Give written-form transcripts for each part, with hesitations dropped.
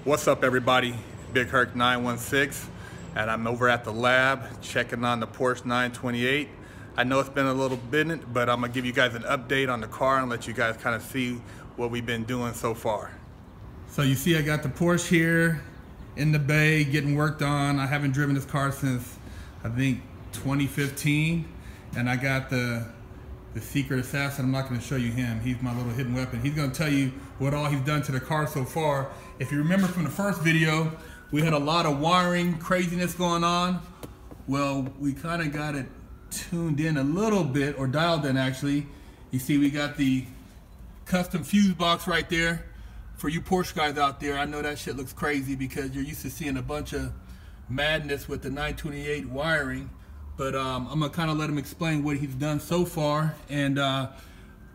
What's up, everybody? Big Herc 916, and I'm over at the lab checking on the Porsche 928. I know it's been a little bit, but I'm gonna give you guys an update on the car and let you guys kind of see what we've been doing so far. So you see I got the Porsche here in the bay getting worked on. I haven't driven this car since I think 2015, and I got the secret assassin. I'm not going to show you him. He's my little hidden weapon. He's going to tell you what all he's done to the car so far. If you remember from the first video, we had a lot of wiring craziness going on. Well, we kind of got it tuned in a little bit, or dialed in actually. You see we got the custom fuse box right there. For you Porsche guys out there, I know that shit looks crazy because you're used to seeing a bunch of madness with the 928 wiring. But I'm gonna kind of let him explain what he's done so far and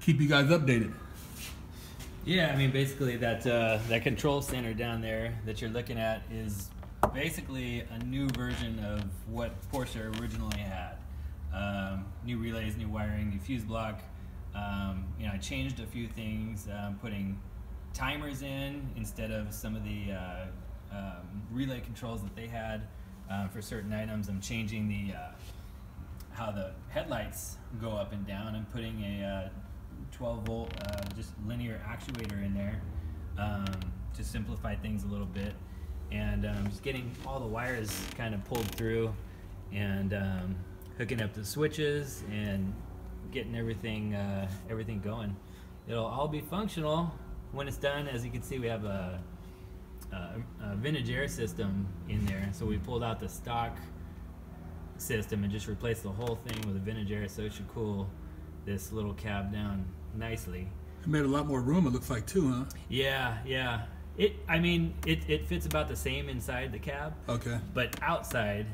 keep you guys updated. Yeah, I mean, basically that control center down there that you're looking at is basically a new version of what Porsche originally had. New relays, new wiring, new fuse block. You know, I changed a few things, putting timers in instead of some of the relay controls that they had for certain items. I'm changing the how the headlights go up and down. I'm putting a 12 volt just linear actuator in there to simplify things a little bit, and just getting all the wires kind of pulled through and hooking up the switches and getting everything going. It'll all be functional when it's done. As you can see, we have a vintage air system in there, so we pulled out the stock system and just replaced the whole thing with a vintage air, so it should cool this little cab down nicely. It made a lot more room, it looks like, too, huh? Yeah. I mean, it fits about the same inside the cab. Okay. But outside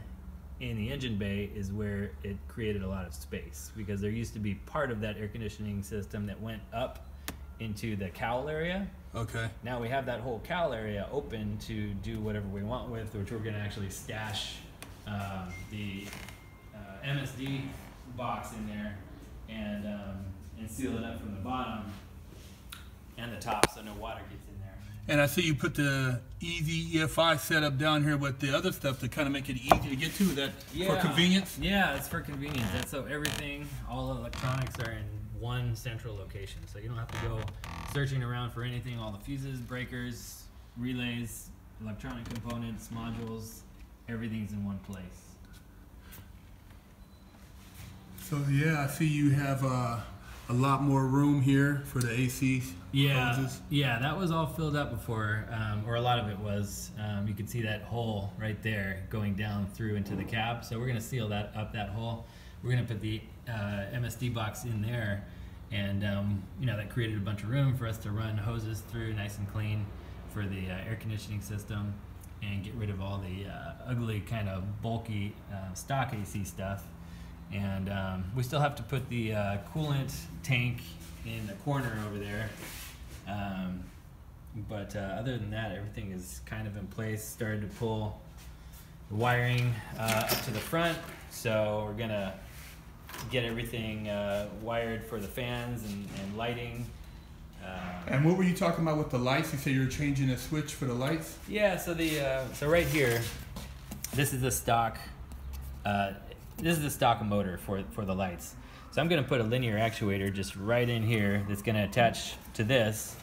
in the engine bay is where it created a lot of space, because there used to be part of that air conditioning system that went up into the cowl area. Okay. Now we have that whole cowl area open to do whatever we want with, which we're going to actually stash the MSD box in there and seal it up from the bottom and the top, so no water gets in there. And I see you put the easy EFI setup down here with the other stuff to kind of make it easy to get to. That for convenience? Yeah, it's for convenience. That's so everything, all electronics are in one central location, so you don't have to go searching around for anything. All the fuses, breakers, relays, electronic components, modules, everything's in one place. So yeah, I see you have a lot more room here for the AC hoses. Yeah, that was all filled up before, or a lot of it was. You can see that hole right there going down through into the cab, so we're going to seal that up, that hole. We're going to put the MSD box in there, and you know, that created a bunch of room for us to run hoses through nice and clean for the air conditioning system, and get rid of all the ugly kind of bulky stock AC stuff. And we still have to put the coolant tank in the corner over there, but other than that, everything is kind of in place. Started to pull the wiring up to the front, so we're gonna get everything wired for the fans and lighting. And what were you talking about with the lights? You said you were changing a switch for the lights? Yeah, so so right here, this is the stock motor for the lights. So I'm gonna put a linear actuator just right in here that's gonna attach to this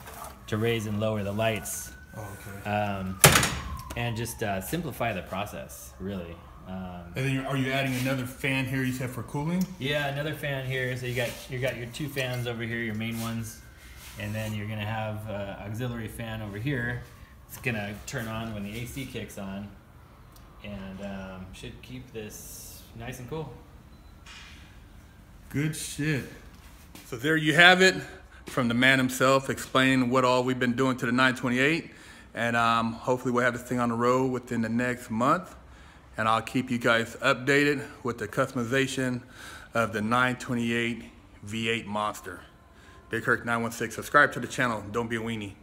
to raise and lower the lights. Oh, okay. And just simplify the process, really. And then are you adding another fan here, you said, for cooling? Yeah, another fan here. So you got your two fans over here, your main ones, and then you're gonna have an auxiliary fan over here. It's gonna turn on when the AC kicks on, and should keep this nice and cool. Good shit. So there you have it, from the man himself, explaining what all we've been doing to the 928, and hopefully we'll have this thing on the road within the next month. And I'll keep you guys updated with the customization of the 928 V8 Monster. Big Herc 916. Subscribe to the channel. Don't be a weenie.